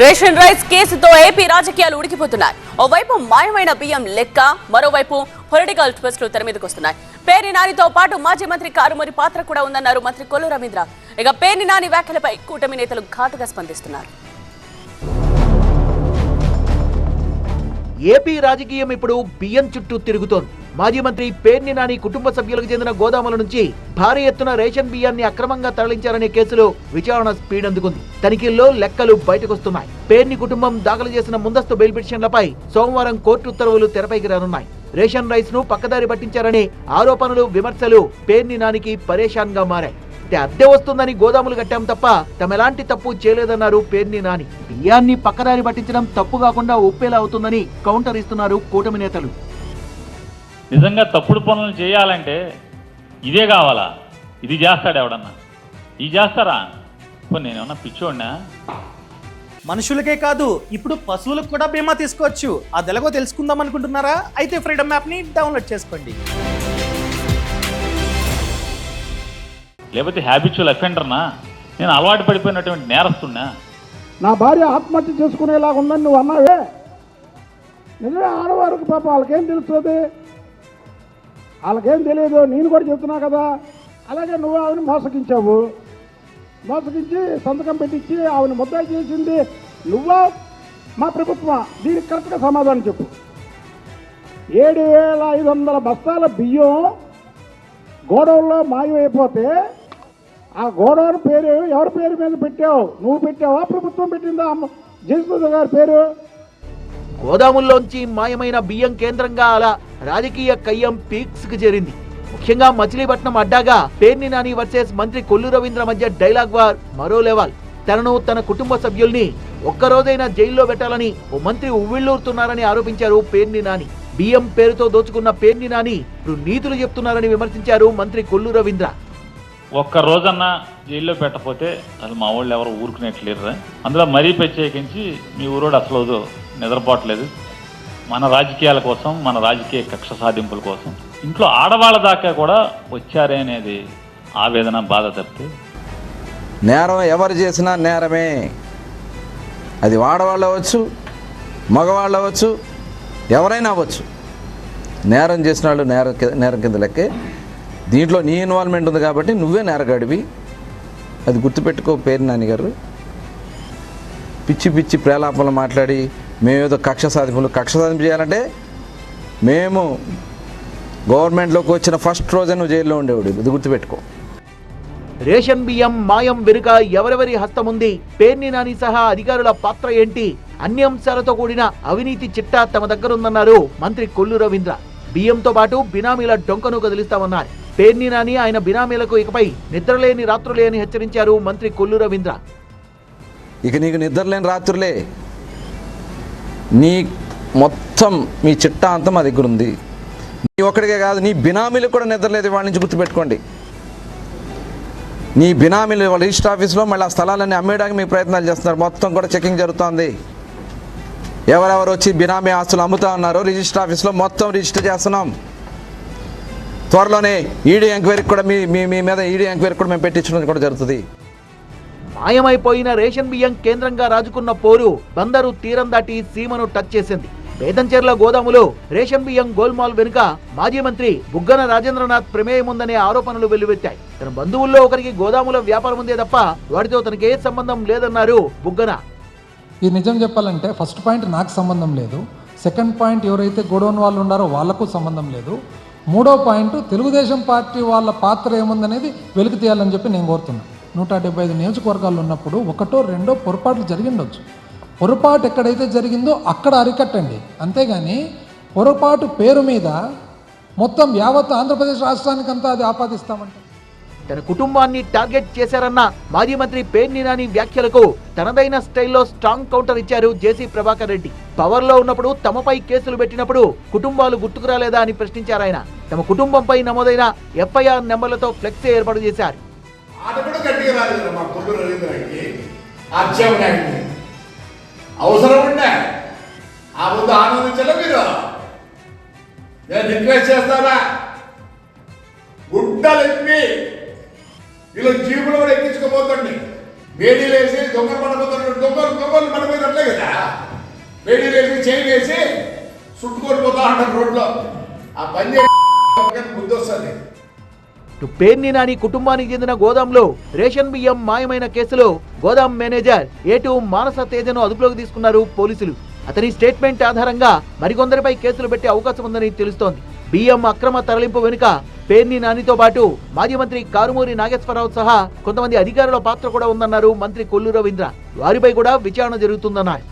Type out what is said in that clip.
Ration rice కేసుతో AP రాజకీయాలు ఉడికిపోతున్నాయి. ఓవైపు మాయమైన బియ్యం లెక్క, మరోవైపు పొలిటికల్ ట్విస్టులు తెర మీదకి వస్తున్నాయి. పేర్ని నానితో పాటు మాజీ మంత్రి కారుమూరి పాత్ర కూడా ఉందన్నారు మంత్రి కొల్లు రవీంద్ర. ఇక పేర్ని నాని వ్యాఖ్యలపై కూటమి నేతలు ఘాటుగా స్పందిస్తున్నారు. ఏపీ రాజకీయం ఇప్పుడు బియ్యం చుట్టూ తిరుగుతోంది. మాజీ మంత్రి పేర్ని నాని కుటుంబ సభ్యులకు చెందిన గోదాముల నుంచి భారీ ఎత్తున రేషన్ బియ్యాన్ని అక్రమంగా తరలించారనే కేసులో విచారణ స్పీడ్ అందుకుంది. తనిఖీల్లో లెక్కలు బయటకొస్తున్నాయి. పేర్ని కుటుంబం దాఖలు చేసిన ముందస్తు బెయిల్ పిటిషన్లపై సోమవారం కోర్టు ఉత్తర్వులు తెరపైకి రానున్నాయి. రేషన్ రైస్ ను పక్కదారి పట్టించారనే ఆరోపణలు, విమర్శలు పేర్ని నానికి పరేషాన్ గా మారాయి. అద్దె వస్తుందని గోదాములు కట్టాం తప్ప తమెలాంటి తప్పు చేయలేదన్నారు పేర్ని నాని. బియ్యాన్ని పక్కదారి పట్టించడం తప్పు కాకుండా ఒప్పేలా అవుతుందని కౌంటర్ ఇస్తున్నారు కూటమి నేతలు. నిజంగా తప్పుడు పనులు చేయాలంటే ఇదే కావాలా? ఇది చేస్తాడు ఎవడన్నా? ఇది చేస్తారా? నేనేమన్నా పిచ్చోడినా? మనుషులకే కాదు, ఇప్పుడు పశువులకు కూడా బీమా తీసుకోవచ్చు. అది ఎలాగో తెలుసుకుందాం అనుకుంటున్నారా? అయితే ఫ్రీడమ్ యాప్ని డౌన్లోడ్ చేసుకోండి. లేకపోతే హ్యాబిచువల్ అఫెండర్నా? నేను అలవాటు పడిపోయినటువంటి నేరస్తున్నా? నా భార్య ఆత్మహత్య చేసుకునేలాగా ఉందని నువ్వు అన్నావే, నిజమే. ఆడవారికి పాప వాళ్ళకేం తెలుస్తుంది? వాళ్ళకేం తెలియదు. నేను కూడా చెప్తున్నా కదా. అలాగే నువ్వు ఆవిని మోసగించావు. మోసగించి సంతకం పెట్టించి ఆవిని ముద్దాయి చేసింది నువ్వా మా ప్రభుత్వం? దీనికి కరెక్ట్గా సమాధానం చెప్పు. 7,500 బస్తాల బియ్యం గోడౌన్లో మాయమైపోతే ఆ గోడౌన్ పేరు ఎవరి పేరు మీద పెట్టావు? నువ్వు పెట్టావా, ప్రభుత్వం పెట్టిందా? జయసూర్య గారి పేరు. గోదాముల్లోంచి మాయమైన బియ్యం కేంద్రంగా అలా రాజకీయ కయ్యం పీక్స్ కు చేరింది. ముఖ్యంగా మచిలీపట్నం అడ్డాగా పేర్ని నాని వర్సెస్ మంత్రి కొల్లు రవీంద్ర మధ్య డైలాగ్ వార్ మరో లెవెల్. తనను, తన కుటుంబ సభ్యుల్ని ఒక్కరోజైనా జైల్లో పెట్టాలని ఓ మంత్రి ఉవ్విళ్లూరుతున్నారని ఆరోపించారు పేర్ని నాని. బియ్యం పేరుతో దోచుకున్న పేర్ని నాని ఇప్పుడు నీతులు చెప్తున్నారని విమర్శించారు మంత్రి కొల్లు రవీంద్ర. ఒక్క రోజన్నా జైల్లో పెట్టకపోతే అసలు మా వాళ్ళు ఎవరు ఊరుకునేట్లేరు. అందులో మరీ ప్రత్యేకించి మీ ఊరోడు అసలు నిద్రపోవట్లేదు. మన రాజకీయాల కోసం, మన రాజకీయ కక్ష సాధింపుల కోసం ఇంట్లో ఆడవాళ్ళ దాకా కూడా వచ్చారే అనేది ఆవేదన, బాధ తప్పితే నేరం ఎవరు చేసినా నేరమే. అది ఆడవాళ్ళు అవ్వచ్చు, మగవాళ్ళు అవ్వచ్చు, ఎవరైనా అవ్వచ్చు. నేరం చేసిన వాళ్ళు నేరం కింద లెక్కే. దీంట్లో నీ ఇన్వాల్వ్మెంట్ ఉంది కాబట్టి నువ్వే నేరగాడివి. అది గుర్తుపెట్టుకో పేర్ని నాని గారు. పిచ్చి పిచ్చి ప్రేలాపనలు మాట్లాడి మేమేదో కక్ష సాధింపు చేయాలంటే మేము గవర్నమెంట్లోకి వచ్చిన ఫస్ట్ రోజే నువ్వు జైల్లో ఉండేవాడు. ఇది గుర్తుపెట్టుకో. రేషన్ బియ్యం మాయం వెనుక ఎవరెవరి హస్తముంది, పేర్ని నాని సహా అధికారుల పాత్ర ఏంటి, అన్ని అంశాలతో కూడిన అవినీతి చిట్టా తమ దగ్గరుందన్నారు మంత్రి కొల్లు రవీంద్ర. బియ్యంతో పాటు బినామీల డొంకను కదిలిస్తామన్నారు పేర్ని నాని. ఆయన బినామీలకు ఇకపై నిద్రలేని రాత్రులే అని హెచ్చరించారు మంత్రి కొల్లు రవీంద్ర. ఇక నీకు నిద్రలేని రాత్రులే. నీ మొత్తం మీ చిట్టా అంతా మా దగ్గర ఉంది. నీ ఒక్కడికే కాదు, నీ బినామీలకు కూడా నిద్రలేదు. వాళ్ళ నుంచి గుర్తుపెట్టుకోండి. నీ బినామీలు వాళ్ళ రిజిస్టర్ ఆఫీస్లో మళ్ళీ ఆ స్థలాలన్నీ అమ్మేయడానికి మీ ప్రయత్నాలు చేస్తున్నారు. మొత్తం కూడా చెకింగ్ జరుగుతోంది. ఎవరెవరు వచ్చి బినామీ ఆస్తులు అమ్ముతా ఉన్నారో రిజిస్టర్ ఆఫీస్లో మొత్తం రిజిస్టర్ చేస్తున్నాం. త్వరలోనే ఈడీ ఎంక్వైరీకి కూడా మీ మీద ఈడీ ఎంక్వైరీకి కూడా మేము పెట్టించడం కూడా జరుగుతుంది. మాయమైపోయిన రేషన్ బియ్యం కేంద్రంగా రాజుకున్న పోరు బందరు తీరం దాటి సీమను టచ్ చేసింది. బేతంచెర్ల గోదాములో రేషన్ బియ్యం గోల్మాల్ వెనుక మాజీ మంత్రి బుగ్గన రాజేంద్రనాథ్ ప్రమేయం ఉందనే ఆరోపణలు వెల్లువెత్తాయి. తన బంధువుల్లో ఒకరికి గోదాముల వ్యాపారం ఉందే తప్ప వాటితో తనకే సంబంధం లేదన్నారు బుగ్గన. ఇది నిజం చెప్పాలంటే ఫస్ట్ పాయింట్ నాకు సంబంధం లేదు. సెకండ్ పాయింట్ ఎవరైతే గోడౌన్ వాళ్ళు ఉన్నారో వాళ్లకు సంబంధం లేదు. మూడో పాయింట్ తెలుగుదేశం పార్టీ వాళ్ళ పాత్ర ఏముందనేది వెలికి తీయాలని చెప్పి నేను కోరుతున్నాను. 175 నియోజకవర్గాలు ఉన్నప్పుడు ఒకటో రెండో పొరపాట్లు జరిగిండొచ్చు. పొరపాటు ఎక్కడైతే జరిగిందో అక్కడ అరికట్టండి. అంతేగాని పొరపాటు పేరు మీద మొత్తం యావత్ ఆంధ్రప్రదేశ్ రాష్ట్రానికంతా అది ఆపాదిస్తామంటే. తన కుటుంబాన్ని టార్గెట్ చేశారన్న మాజీ మంత్రి పేర్ని నాని వ్యాఖ్యలకు తనదైన స్టైల్లో స్ట్రాంగ్ కౌంటర్ ఇచ్చారు జేసీ ప్రభాకర్ రెడ్డి. పవర్ లో ఉన్నప్పుడు తమపై కేసులు పెట్టినప్పుడు కుటుంబాలు గుర్తుకురాలేదా అని ప్రశ్నించారు ఆయన. తమ కుటుంబంపై నమోదైన ఎఫ్ఐఆర్ నెంబర్లతో ఫ్లెక్సీ ఏర్పాటు చేశారు. అవసరం ఉండే ఆ ముందు ఆనందించలే మీరు. నేను రిక్వెస్ట్ చేస్తానా, గుడ్డలు ఎక్కి ఇలా జీపులు కూడా ఎక్కించుకోబోతండి. వేడీలు వేసి దొంగలు పడిపోతున్నారు, దొంగలు పడిపోయినట్లే కదా. వేడీలు వేసి చైన్ వేసి చుట్టుకొని పోతా ఉంటారు రోడ్లో. ఆ పని చేసి బుద్ధి వస్తుంది. పేర్ని నాని కుటుంబానికి చెందిన గోదాంలో రేషన్ బియ్యం మాయమైన కేసులో గోదాం మేనేజర్ ఏటు మానస తేజను అదుపులోకి తీసుకున్నారు పోలీసులు. అతని స్టేట్మెంట్ ఆధారంగా మరికొందరిపై కేసులు పెట్టే అవకాశం ఉందని తెలుస్తోంది. బియ్యం అక్రమ తరలింపు వెనుక పేర్ని నానితో పాటు మాజీ మంత్రి కారుమూరి నాగేశ్వరరావు సహా కొంతమంది అధికారుల పాత్ర కూడా ఉందన్నారు మంత్రి కొల్లు రవీంద్ర. వారిపై కూడా విచారణ జరుగుతుందన్నారు.